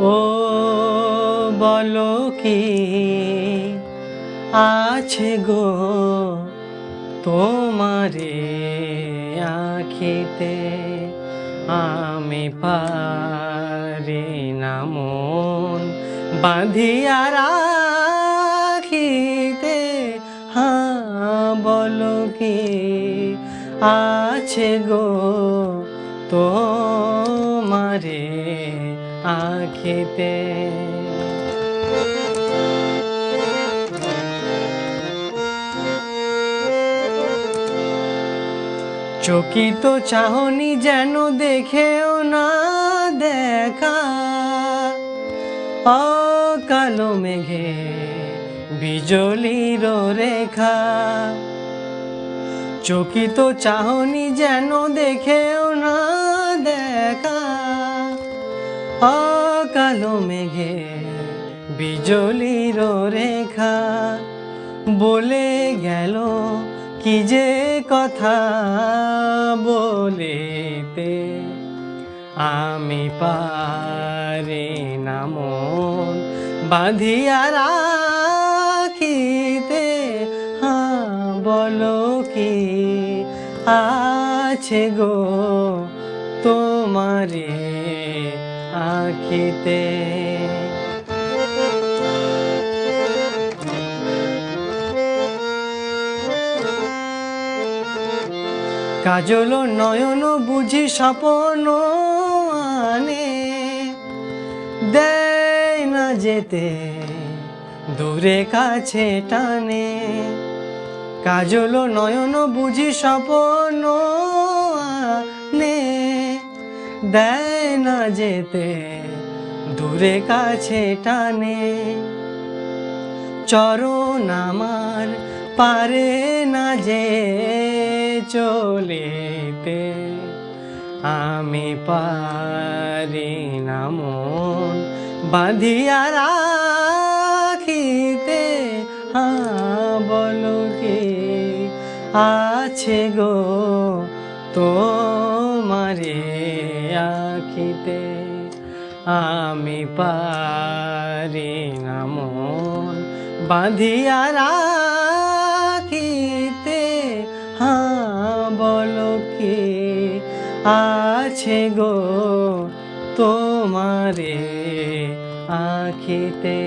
ও বলো কি আছে গো তোমারে আখিতে, আমি পারি না মন বাঁধিয়া রাখিতে। হ্যাঁ বলো কি আছে গো তোমারে আখিতে। চকিত চাহনি যেন দেখেও না দেখা, কালো মেঘে বিজলির রেখা। চকিত চাহনি যেন দেখেও না দেখা, কালো মেঘে বিজলির রেখা। বলে গেল কি যে কথা বলিতে, আমি পারি না মন বাঁধিয়া রাখিতে। হ্যাঁ বলো কি আছে গো তোমারে আখিতে। কাজল নয়ন বুঝি স্বপ্ন আনে, দেয় না যেতে দূরে কাছে টানে। কাজল নয়ন বুঝি স্বপ্ন আনে, দেয় না যেতে দূরে কাছে টানে। চরণ আমার পারে না যে চলিতে, আমি পারি না মন বাঁধিয়া রাখিতে। হ্যাঁ বলো কি আছে গো তোমারে আখিতে, আমি পারি না মন বাঁধিয়া রাখিতে। হ্যাঁ বলো কি আছে গো তোমারে আখিতে।